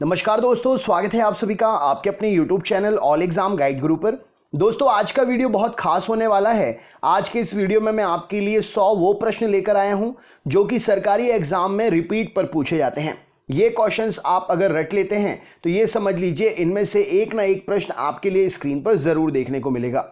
नमस्कार दोस्तों, स्वागत है आप सभी का आपके अपने YouTube channel all exam guide गुरु पर। दोस्तों, आज का वीडियो बहुत खास होने वाला है। आज के इस वीडियो में मैं आपके लिए 100 वो प्रश्न लेकर आया हूं जो कि सरकारी एग्जाम में रिपीट पर पूछे जाते हैं। ये क्वेश्चंस आप अगर रट लेते हैं तो ये समझ लीजिए इनमें से एक ना एक प्रश्न आपके लिए स्क्रीन पर जरूर देखने को मिलेगा।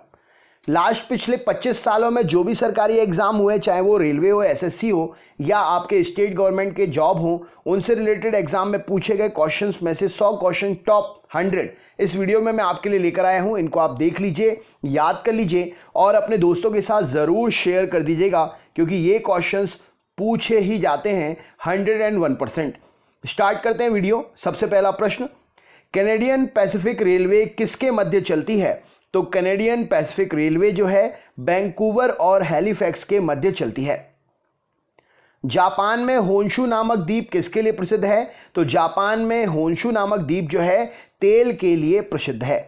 लास्ट पिछले 25 सालों में जो भी सरकारी एग्जाम हुए, चाहे वो रेलवे हो, एसएससी हो या आपके स्टेट गवर्नमेंट के जॉब हो, उनसे रिलेटेड एग्जाम में पूछे गए क्वेश्चंस में से 100 क्वेश्चन टॉप 100 इस वीडियो में मैं आपके लिए लेकर आया हूं। इनको आप देख लीजिए, याद कर लीजिए और अपने दोस्तों के साथ ज़रूर शेयर कर दीजिएगा, क्योंकि ये क्वेश्चंस पूछे ही जाते हैं 101%। स्टार्ट करते हैं वीडियो। सबसे पहला प्रश्न, कैनेडियन पैसिफिक रेलवे किसके मध्य चलती है? तो कैनेडियन पैसिफिक रेलवे जो है वैंकूवर और हैलिफैक्स के मध्य चलती है। जापान में होन्शु नामक द्वीप किसके लिए प्रसिद्ध है? तो जापान में होन्शु नामक द्वीप जो है तेल के लिए प्रसिद्ध है।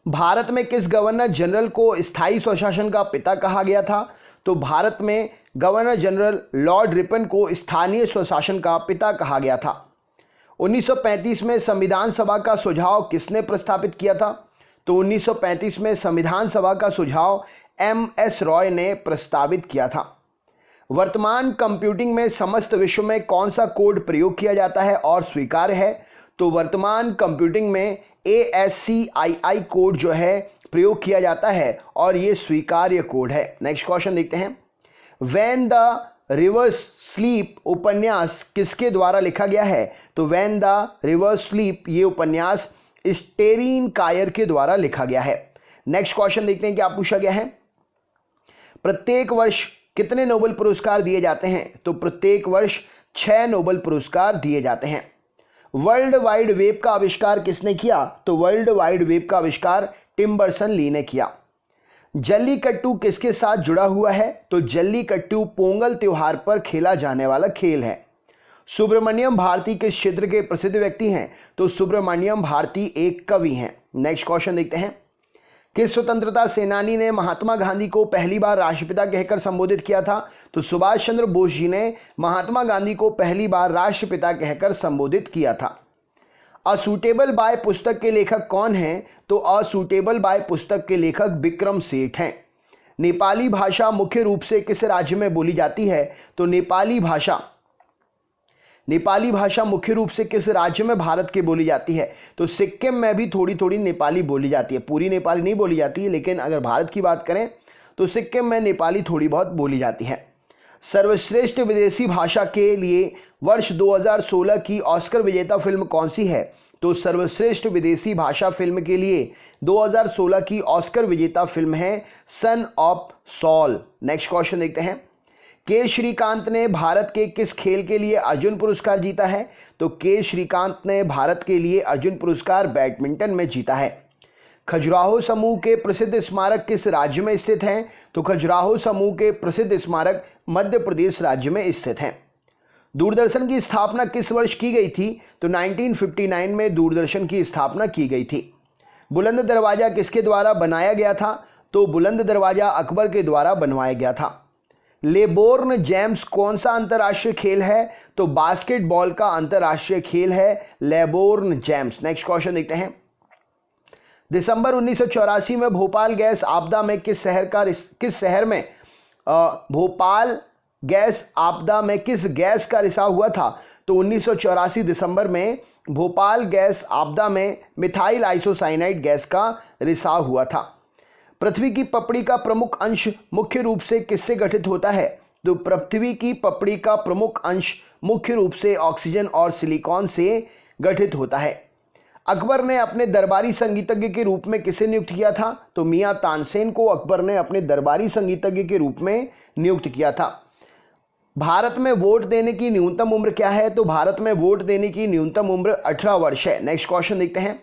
भारत में किस गवर्नर जनरल को स्थायी स्वशासन का पिता कहा गया था? तो भारत में गवर्नर जनरल लॉर्ड रिपन को स्थानीय स्वशासन का पिता कहा गया था। 1935 में संविधान सभा का सुझाव किसने प्रस्तावित किया था? तो 1935 में संविधान सभा का सुझाव एम.एस. रॉय ने प्रस्तावित किया था। वर्तमान कंप्यूटिंग में समस्त विश्व में कौन सा कोड प्रयोग किया जाता है और स्वीकार्य है? तो वर्तमान कंप्यूटिंग में ASCII कोड जो है प्रयोग किया जाता है और ये स्वीकार्य कोड है। नेक्स्ट क्वेश्चन देखते हैं। व्हेन द रिवर्स स्लीप उपन्यास किसके द्वारा लिखा गया है? तो व्हेन द रिवर्स स्लीप ये उपन्यास स्टेरीन कायर के द्वारा लिखा गया है। नेक्स्ट क्वेश्चन देखते हैं क्या पूछा गया है। प्रत्येक वर्ष कितने नोबेल पुरस्कार दिए जाते हैं? तो प्रत्येक वर्ष 6 नोबेल पुरस्कार दिए जाते हैं। वर्ल्ड वाइड वेब का आविष्कार किसने किया? तो वर्ल्ड वाइड वेब का आविष्कार टिम बर्नर्स-ली ने किया। जल्लीकट्टू किसके साथ जुड़ा हुआ है? तो जल्लीकट्टू पोंगल त्योहार पर खेला जाने वाला खेल है। सुब्रमण्यम भारती किस क्षेत्र के प्रसिद्ध व्यक्ति हैं? तो सुब्रमण्यम भारती एक कवि हैं। नेक्स्ट क्वेश्चन देखते हैं। किस स्वतंत्रता सेनानी ने महात्मा गांधी को पहली बार राष्ट्रपिता कहकर संबोधित किया था? तो सुभाष चंद्र बोस जी ने महात्मा गांधी को पहली बार राष्ट्रपिता कहकर संबोधित किया था। अ सूटेबल बाय पुस्तक के लेखक कौन हैं? तो अ सूटेबल बाय पुस्तक के लेखक विक्रम सेठ हैं। नेपाली भाषा मुख्य रूप से किस राज्य में बोली जाती है? तो नेपाली भाषा मुख्य रूप से किस राज्य में भारत के बोली जाती है? तो सिक्किम में भी थोड़ी थोड़ी नेपाली बोली जाती है, पूरी नेपाली नहीं बोली जाती है, लेकिन अगर भारत की बात करें तो सिक्किम में नेपाली थोड़ी बहुत बोली जाती है। सर्वश्रेष्ठ विदेशी भाषा के लिए वर्ष 2016 की ऑस्कर विजेता फिल्म कौन सी है? तो सर्वश्रेष्ठ विदेशी भाषा फिल्म के लिए 2016 की ऑस्कर विजेता फिल्म है son of Saul. Next question देखते हैं। के श्रीकांत ने भारत के किस खेल के लिए अर्जुन पुरस्कार जीता है? तो के श्रीकांत ने भारत के लिए अर्जुन पुरस्कार बैडमिंटन में जीता है। खजुराहो समूह के प्रसिद्ध स्मारक किस राज्य में स्थित हैं? तो खजुराहो समूह के प्रसिद्ध स्मारक मध्य प्रदेश राज्य में स्थित हैं। दूरदर्शन की स्थापना किस वर्ष की गई थी? तो 1959 में दूरदर्शन की स्थापना की गई थी। बुलंद दरवाजा किसके द्वारा बनाया गया था? तो बुलंद दरवाजा अकबर के द्वारा बनवाया गया था। लेबोर्न जेम्स कौन सा अंतर्राष्ट्रीय खेल है? तो बास्केटबॉल का अंतर्राष्ट्रीय खेल है लेबोर्न जेम्स। नेक्स्ट क्वेश्चन देखते हैं। दिसंबर 1984 में भोपाल गैस आपदा में किस गैस का रिसाव हुआ था? तो 1984 दिसंबर में भोपाल गैस आपदा में मिथाइल आइसोसाइनाइड गैस का रिसाव हुआ था। पृथ्वी की पपड़ी का प्रमुख अंश मुख्य रूप से किससे गठित होता है? तो पृथ्वी की पपड़ी का प्रमुख अंश मुख्य रूप से ऑक्सीजन और सिलिकॉन से गठित होता है। अकबर ने अपने दरबारी संगीतज्ञ के रूप में किसे नियुक्त किया था? तो मियां तानसेन को अकबर ने अपने दरबारी संगीतज्ञ के रूप में नियुक्त किया था। भारत में वोट देने की न्यूनतम उम्र क्या है? तो भारत में वोट देने की न्यूनतम उम्र 18 वर्ष है। नेक्स्ट क्वेश्चन देखते हैं।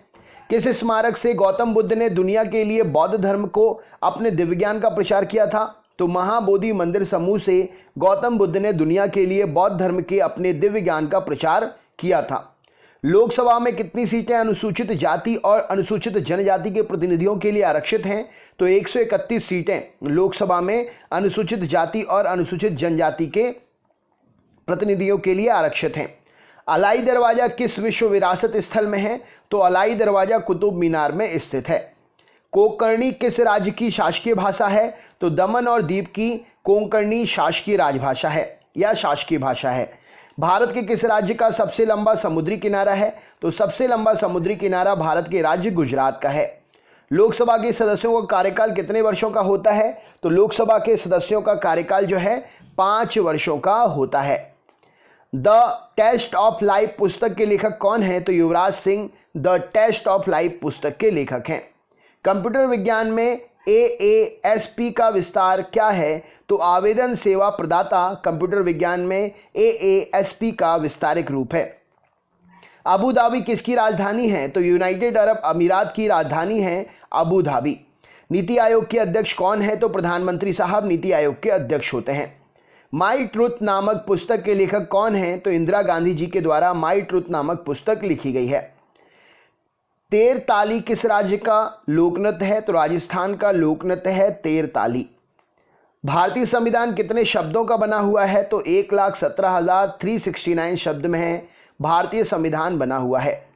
किस स्मारक से गौतम बुद्ध ने दुनिया के लिए बौद्ध धर्म को अपने दिव्य ज्ञान का प्रचार किया था? तो महाबोधि मंदिर समूह से गौतम बुद्ध ने दुनिया के लिए बौद्ध धर्म के अपने दिव्य ज्ञान का प्रचार किया था। लोकसभा में कितनी सीटें अनुसूचित जाति और अनुसूचित जनजाति के प्रतिनिधियों के लिए आरक्षित हैं? तो 131 सीटें लोकसभा में अनुसूचित जाति और अनुसूचित जनजाति के प्रतिनिधियों के लिए आरक्षित हैं। अलाई दरवाजा किस विश्व विरासत स्थल में है? तो अलाई दरवाजा कुतुब मीनार में स्थित है। कोंकणी किस राज्य की शासकीय भाषा है? तो दमन और दीव की कोंकणी शासकीय राजभाषा है या शासकीय भाषा है। भारत के किस राज्य का सबसे लंबा समुद्री किनारा है? तो सबसे लंबा समुद्री किनारा भारत के राज्य गुजरात का है। लोकसभा के सदस्यों का कार्यकाल कितने वर्षों का होता है? तो लोकसभा के सदस्यों का कार्यकाल जो है 5 वर्षों का होता है। द टेस्ट ऑफ लाइफ पुस्तक के लेखक कौन है? तो Yuvraj Singh the test of life पुस्तक के लेखक हैं। कंप्यूटर विज्ञान में AASP का विस्तार क्या है? तो आवेदन सेवा प्रदाता कंप्यूटर विज्ञान में AASP का विस्तारित रूप है। अबू धाबी किसकी राजधानी है? तो यूनाइटेड अरब अमीरात की राजधानी है अबू धाबी। नीति आयोग के अध्यक्ष कौन है? तो प्रधानमंत्री साहब नीति आयोग के अध्यक्ष होते हैं। माई ट्रुथ नामक पुस्तक के लेखक कौन हैं? तो इंदिरा गांधी जी के द्वारा माई ट्रुथ नामक पुस्तक लिखी गई है। तेरताली किस राज्य का लोकनृत्य है? तो राजस्थान का लोकनृत्य है तेरताली। भारतीय संविधान कितने शब्दों का बना हुआ है? तो 1,17,369 शब्द में है भारतीय संविधान बना हुआ है।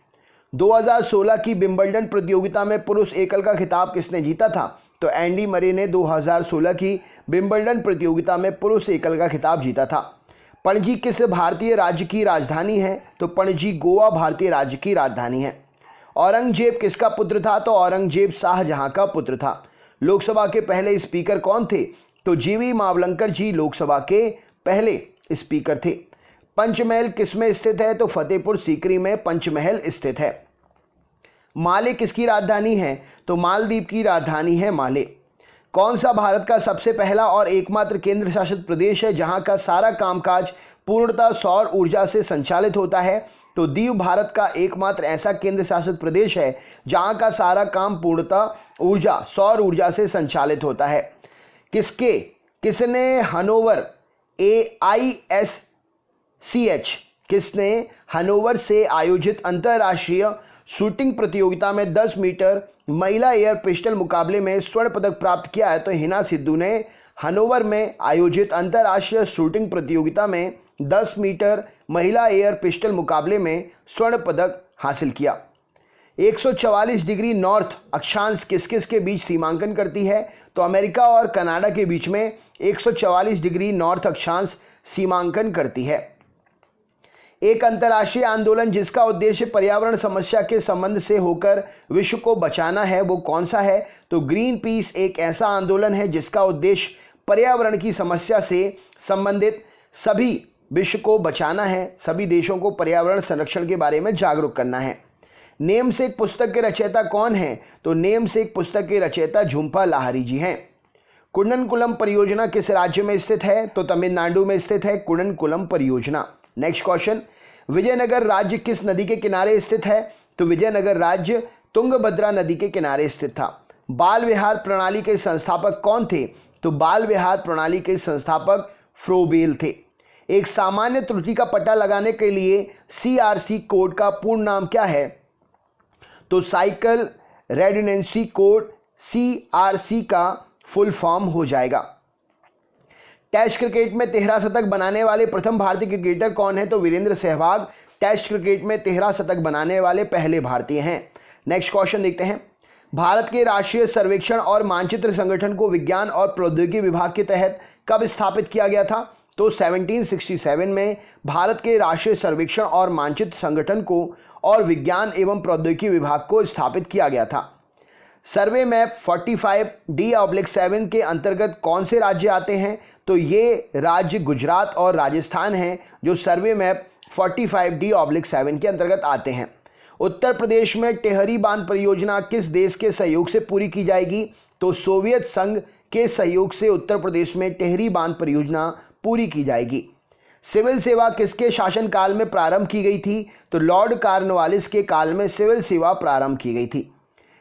2016 की विंबलडन प्रतियोगिता में पुरुष एकल का खिताब किसने जीता था? तो एंडी मरे ने 2016 की विंबलडन प्रतियोगिता में पुरुष एकल का खिताब जीता था। पणजी किस भारतीय राज्य की राजधानी है? तो पणजी गोवा भारतीय राज्य की राजधानी है। औरंगजेब किसका पुत्र था? तो औरंगजेब शाहजहां का पुत्र था। लोकसभा के पहले स्पीकर कौन थे? तो जीवी मावलंकर जी लोकसभा के पहले स्पीकर थे। पंचमहल किसमें स्थित है? तो फतेहपुर सीकरी में पंचमहल स्थित है। माले किसकी राजधानी है? तो मालदीव की राजधानी है माले। कौन सा भारत का सबसे पहला और एकमात्र केंद्र शासित प्रदेश है जहां का सारा कामकाज पूर्णतः सौर ऊर्जा से संचालित होता है? तो दीव भारत का एकमात्र ऐसा केंद्र शासित प्रदेश है जहां का सारा काम पूर्णतः सौर ऊर्जा से संचालित होता है। किसने हनोवर किसने हनोवर से आयोजित अंतर्राष्ट्रीय शूटिंग प्रतियोगिता में 10 मीटर महिला एयर पिस्टल मुकाबले में स्वर्ण पदक प्राप्त किया है? तो हिना सिद्धू ने हनोवर में आयोजित अंतर्राष्ट्रीय शूटिंग प्रतियोगिता में 10 मीटर महिला एयर पिस्टल मुकाबले में स्वर्ण पदक हासिल किया। 144 डिग्री नॉर्थ अक्षांश किस किस के बीच सीमांकन करती है? तो अमेरिका और कनाडा के बीच में 144 डिग्री नॉर्थ अक्षांश सीमांकन करती है। एक अंतर्राष्ट्रीय आंदोलन जिसका उद्देश्य पर्यावरण समस्या के संबंध से होकर विश्व को बचाना है वो कौन सा है? तो ग्रीन पीस एक ऐसा आंदोलन है जिसका उद्देश्य पर्यावरण की समस्या से संबंधित सभी विश्व को बचाना है, सभी देशों को पर्यावरण संरक्षण के बारे में जागरूक करना है। नेमसेक पुस्तक के रचयिता कौन है? तो नेमसेक पुस्तक के रचयिता झुंपा लाहिरी जी हैं। कुंडनकुलम परियोजना किस राज्य में स्थित है? तो तमिलनाडु में स्थित है कुंडनकुलम परियोजना। नेक्स्ट क्वेश्चन, विजयनगर राज्य किस नदी के किनारे स्थित है? तो विजयनगर राज्य तुंगभद्रा नदी के किनारे स्थित था। बाल विहार प्रणाली के संस्थापक कौन थे? तो बाल विहार प्रणाली के संस्थापक फ्रोबेल थे। एक सामान्य त्रुटि का पता लगाने के लिए CRC कोड का पूर्ण नाम क्या है? तो साइकिल रेडुंडेंसी कोड CRC का फुल फॉर्म हो जाएगा। टेस्ट क्रिकेट में 13 शतक बनाने वाले प्रथम भारतीय क्रिकेटर कौन है? तो वीरेंद्र सहवाग टेस्ट क्रिकेट में 13 शतक बनाने वाले पहले भारतीय हैं। नेक्स्ट क्वेश्चन देखते हैं, भारत के राष्ट्रीय सर्वेक्षण और मानचित्र संगठन को विज्ञान और प्रौद्योगिकी विभाग के तहत कब स्थापित किया गया था? तो 1767 में भारत के राष्ट्रीय सर्वेक्षण और मानचित्र संगठन को और विज्ञान एवं प्रौद्योगिकी विभाग को स्थापित किया गया था। सर्वे मैप 45D/7 के अंतर्गत कौन से राज्य आते हैं? तो ये राज्य गुजरात और राजस्थान हैं जो सर्वे मैप 45D/7 के अंतर्गत आते हैं। उत्तर प्रदेश में टेहरी बांध परियोजना किस देश के सहयोग से पूरी की जाएगी? तो सोवियत संघ के सहयोग से उत्तर प्रदेश में टेहरी बांध परियोजना पूरी की जाएगी। सिविल सेवा किसके शासनकाल में प्रारंभ की गई थी? तो लॉर्ड कॉर्नवालिस के काल में सिविल सेवा प्रारंभ की गई थी।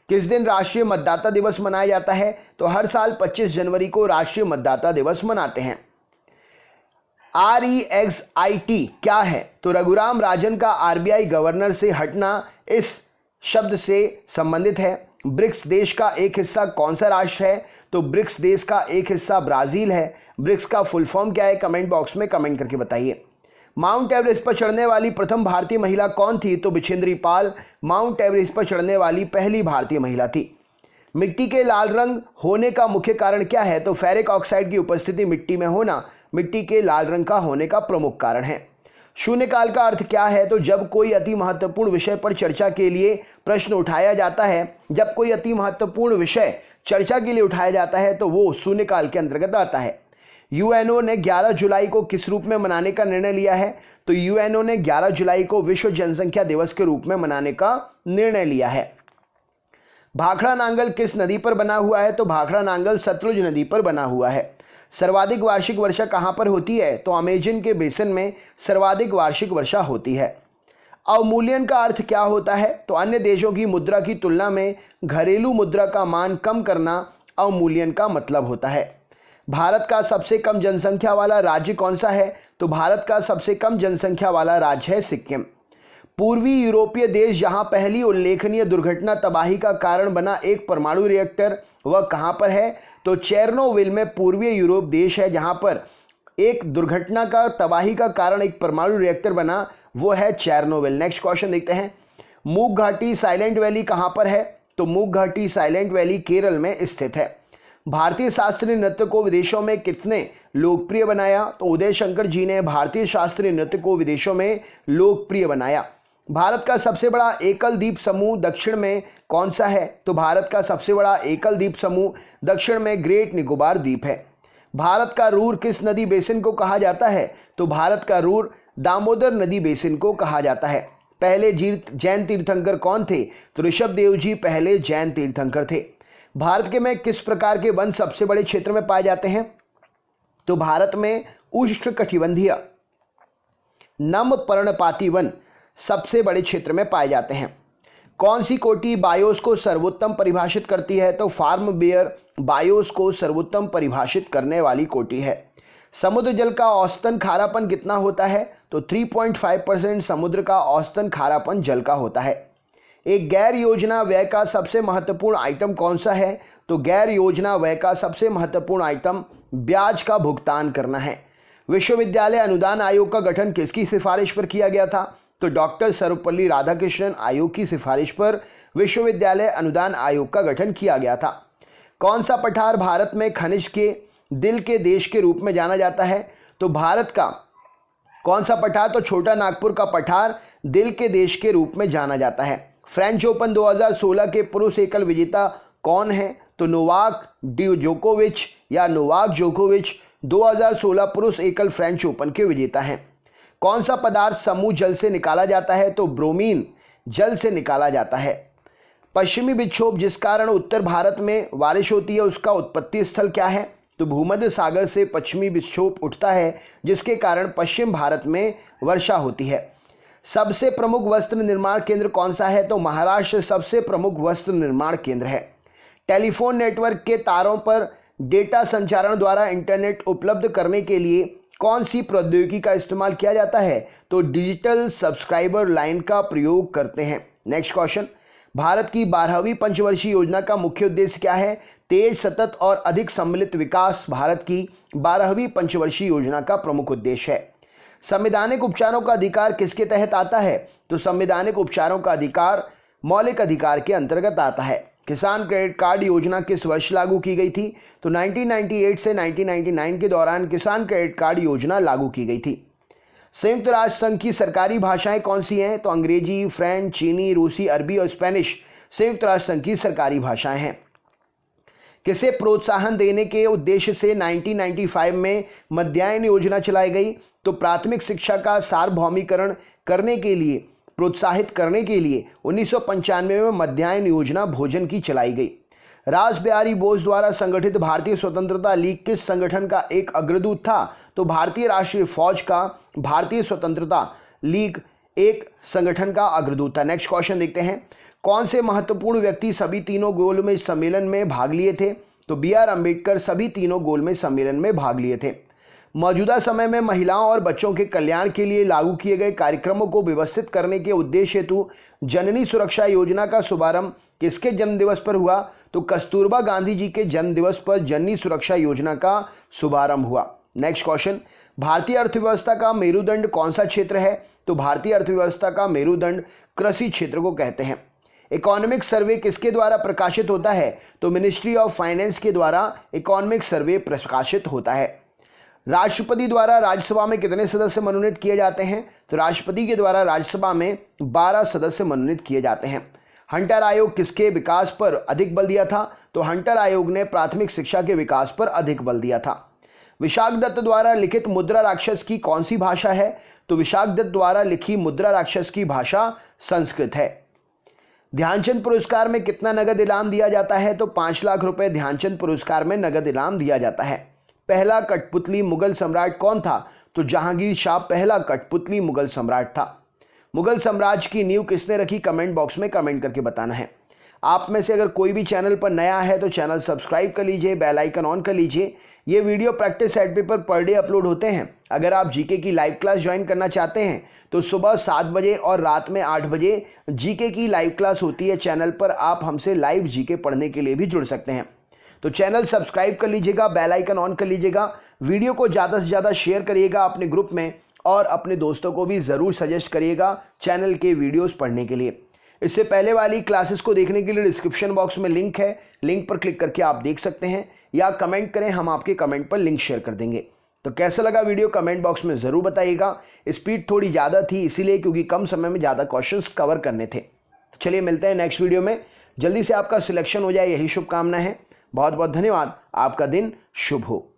किस दिन राष्ट्रीय मतदाता दिवस मनाया जाता है? तो हर साल 25 जनवरी को राष्ट्रीय मतदाता दिवस मनाते हैं। REXIT क्या है? तो रघुराम राजन का RBI गवर्नर से हटना इस शब्द से संबंधित है। ब्रिक्स देश का एक हिस्सा कौन सा राष्ट्र है? तो ब्रिक्स देश का एक हिस्सा ब्राजील है। ब्रिक्स का फुल फॉर्म क्या है? कमेंट बॉक्स में कमेंट करके बताइए। माउंट एवरेस्ट पर चढ़ने वाली प्रथम भारतीय महिला कौन थी? तो बिछेंद्री पाल माउंट एवरेस्ट पर चढ़ने वाली पहली भारतीय महिला थी। मिट्टी के लाल रंग होने का मुख्य कारण क्या है? तो फेरिक ऑक्साइड की उपस्थिति मिट्टी में होना मिट्टी के लाल रंग का होने का प्रमुख कारण है। शून्यकाल का अर्थ क्या है? तो जब कोई अति महत्वपूर्ण विषय पर चर्चा के लिए प्रश्न उठाया जाता है, जब कोई अति महत्वपूर्ण विषय चर्चा के लिए उठाया जाता है तो वो शून्यकाल के अंतर्गत आता है। यूएनओ ने 11 जुलाई को किस रूप में मनाने का निर्णय लिया है? तो यूएनओ ने 11 जुलाई को विश्व जनसंख्या दिवस के रूप में मनाने का निर्णय लिया है। भाखड़ा नांगल किस नदी पर बना हुआ है? तो भाखड़ा नांगल सतलुज नदी पर बना हुआ है। सर्वाधिक वार्षिक वर्षा कहां पर होती है? तो अमेजन के बेसिन में सर्वाधिक वार्षिक वर्षा होती है। अवमूल्यन का अर्थ क्या होता है? तो अन्य देशों की मुद्रा की तुलना में घरेलू मुद्रा का मान कम करना अवमूल्यन का मतलब होता है। भारत का सबसे कम जनसंख्या वाला राज्य कौन सा है? तो भारत का सबसे कम जनसंख्या वाला राज्य है सिक्किम। पूर्वी यूरोपीय देश जहां पहली उल्लेखनीय दुर्घटना तबाही का कारण बना एक परमाणु रिएक्टर, वह कहां पर है? तो चेरनोबिल में पूर्वी यूरोप देश है जहां पर एक दुर्घटना का तबाही का कारण एक परमाणु रिएक्टर बना, वो है चेरनोबिल। नेक्स्ट क्वेश्चन देखते हैं। मूक घाटी साइलेंट वैली कहां पर है? तो मूक घाटी साइलेंट वैली केरल में स्थित है। भारतीय शास्त्रीय नृत्य को विदेशों में कितने लोकप्रिय बनाया? तो उदय शंकर जी ने भारतीय शास्त्रीय नृत्य को विदेशों में लोकप्रिय बनाया। भारत का सबसे बड़ा एकल द्वीप समूह दक्षिण में कौन सा है? तो भारत का सबसे बड़ा एकल द्वीप समूह दक्षिण में ग्रेट निकोबार द्वीप है। भारत का रूर किस नदी बेसिन को कहा जाता है? तो भारत का रूर दामोदर नदी बेसिन को कहा जाता है। पहले जैन तीर्थंकर कौन थे? तो ऋषभदेव जी पहले जैन तीर्थंकर थे। भारत के में किस प्रकार के वन सबसे बड़े क्षेत्र में पाए जाते हैं? तो भारत में उष्णकटिबंधीय नम पर्णपाती वन सबसे बड़े क्षेत्र में पाए जाते हैं। कौन सी कोटि बायोस को सर्वोत्तम परिभाषित करती है? तो फार्म बेयर बायोस को सर्वोत्तम परिभाषित करने वाली कोटि है। समुद्र जल का औसतन खारापन कितना होता है? तो 3.5% समुद्र का औसतन खारापन जल का होता है। एक गैर योजना व्यय का सबसे महत्वपूर्ण आइटम कौन सा है? तो गैर योजना व्यय का सबसे महत्वपूर्ण आइटम ब्याज का भुगतान करना है। विश्वविद्यालय अनुदान आयोग का गठन किसकी सिफारिश पर किया गया था? तो डॉक्टर सर्वपल्ली राधाकृष्णन आयोग की सिफारिश पर विश्वविद्यालय अनुदान आयोग का गठन किया गया था। कौन सा पठार भारत में खनिज के दिल के देश के रूप में जाना जाता है? तो भारत का कौन सा पठार? तो छोटा नागपुर का पठार दिल के देश के रूप में जाना जाता है। फ्रेंच ओपन 2016 के पुरुष एकल विजेता कौन है? तो नोवाक जोकोविच 2016 पुरुष एकल फ्रेंच ओपन के विजेता हैं। कौन सा पदार्थ समूह जल से निकाला जाता है? तो ब्रोमीन जल से निकाला जाता है। पश्चिमी विक्षोभ जिस कारण उत्तर भारत में बारिश होती है उसका उत्पत्ति स्थल क्या है? तो भूमध्य सागर से पश्चिमी विक्षोभ उठता है जिसके कारण पश्चिम भारत में वर्षा होती है। सबसे प्रमुख वस्त्र निर्माण केंद्र कौन सा है? तो महाराष्ट्र सबसे प्रमुख वस्त्र निर्माण केंद्र है। टेलीफोन नेटवर्क के तारों पर डेटा संचारण द्वारा इंटरनेट उपलब्ध करने के लिए कौन सी प्रौद्योगिकी का इस्तेमाल किया जाता है? तो डिजिटल सब्सक्राइबर लाइन का प्रयोग करते हैं। Next question. भारत की 12वीं पंचवर्षीय योजना का मुख्य उद्देश्य क्या है? तेज, सतत और अधिक सम्मिलित विकास भारत की 12वीं पंचवर्षीय योजना का प्रमुख उद्देश्य है। संवैधानिक उपचारों का अधिकार किसके तहत आता है? तो संवैधानिक उपचारों का अधिकार मौलिक अधिकार के अंतर्गत आता है। किसान क्रेडिट कार्ड योजना किस वर्ष लागू की गई थी? तो 1998 से 1999 के दौरान किसान क्रेडिट कार्ड योजना लागू की गई थी। संयुक्त राष्ट्र संघ की सरकारी भाषाएं कौन सी हैं? तो अंग्रेजी, फ्रेंच, चीनी, रूसी, अरबी और स्पेनिश संयुक्त राष्ट्र संघ की सरकारी भाषाएं हैं। किसे प्रोत्साहन देने के उद्देश्य से 1995 में मध्याह्न योजना चलाई गई? तो प्राथमिक शिक्षा का सार्वभौमिकरण करने के लिए प्रोत्साहित करने के लिए 1995 में मध्याह्न योजना भोजन की चलाई गई। रास बिहारी बोस द्वारा संगठित भारतीय स्वतंत्रता लीग किस संगठन का एक अग्रदूत था? तो भारतीय राष्ट्रीय फौज का भारतीय स्वतंत्रता लीग एक संगठन का अग्रदूत था। नेक्स्ट क्वेश्चन देखते हैं। कौन से महत्वपूर्ण व्यक्ति सभी तीनों गोलमेज सम्मेलन में भाग लिए थे? तो बी.आर. अम्बेडकर सभी तीनों गोलमेज सम्मेलन में भाग लिए थे। मौजूदा समय में महिलाओं और बच्चों के कल्याण के लिए लागू किए गए कार्यक्रमों को व्यवस्थित करने के उद्देश्य हेतु जननी सुरक्षा योजना का शुभारंभ किसके जन्मदिवस पर हुआ? तो कस्तूरबा गांधी जी के जन्मदिवस पर जननी सुरक्षा योजना का शुभारंभ हुआ। Next question. भारतीय अर्थव्यवस्था का मेरुदंड कौन सा क्षेत्र है? तो भारतीय अर्थव्यवस्था का मेरुदंड कृषि क्षेत्र को कहते हैं। इकोनॉमिक सर्वे किसके द्वारा प्रकाशित होता है? तो मिनिस्ट्री ऑफ फाइनेंस के द्वारा इकोनॉमिक सर्वे प्रकाशित होता है। राष्ट्रपति द्वारा राज्यसभा में कितने सदस्य मनोनीत किए जाते हैं? तो राष्ट्रपति के द्वारा राज्यसभा में 12 सदस्य मनोनीत किए जाते हैं। हंटर आयोग किसके विकास पर अधिक बल दिया था? तो हंटर आयोग ने प्राथमिक शिक्षा के विकास पर अधिक बल दिया था। विशाख दत्त द्वारा लिखित मुद्रा राक्षस की कौन सी भाषा है? तो विशाख दत्त द्वारा लिखी मुद्रा राक्षस की भाषा संस्कृत है। ध्यानचंद पुरस्कार में कितना नगद इनाम दिया जाता है? तो 5 लाख रुपए ध्यानचंद पुरस्कार में नगद इनाम दिया जाता है। पहला कठपुतली मुगल सम्राट कौन था? तो जहांगीर शाह पहला कठपुतली मुगल सम्राट था। मुगल साम्राज्य की नींव किसने रखी? कमेंट बॉक्स में कमेंट करके बताना है। आप में से अगर कोई भी चैनल पर नया है तो चैनल सब्सक्राइब कर लीजिए, बेल आइकन ऑन कर लीजिए। ये video practice set paper per day upload होते हैं। अगर आप जीके की लाइव क्लास ज्वाइन करना चाहते हैं तो सुबह 7 बजे और रात में 8 बजे जीके की लाइव क्लास होती है चैनल पर। आप हमसे लाइव जीके पढ़ने के लिए भी जुड़ सकते हैं। तो चैनल सब्सक्राइब कर लीजिएगा, बेल आइकन ऑन कर लीजिएगा, वीडियो को ज़्यादा से ज़्यादा शेयर करिएगा अपने ग्रुप में और अपने दोस्तों को भी ज़रूर सजेस्ट करिएगा चैनल के वीडियोस पढ़ने के लिए। इससे पहले वाली क्लासेस को देखने के लिए डिस्क्रिप्शन बॉक्स में लिंक है, लिंक पर क्लिक करके आप देख सकते हैं या कमेंट करें, हम आपके कमेंट पर लिंक शेयर कर देंगे। तो कैसा लगा वीडियो कमेंट बॉक्स में ज़रूर बताइएगा। स्पीड थोड़ी ज़्यादा थी इसीलिए, क्योंकि कम समय में ज़्यादा क्वेश्चंस कवर करने थे। तो चलिए मिलते हैं नेक्स्ट वीडियो में, जल्दी से आपका सिलेक्शन हो जाए यही शुभकामना है। बहुत बहुत धन्यवाद। आपका दिन शुभ हो।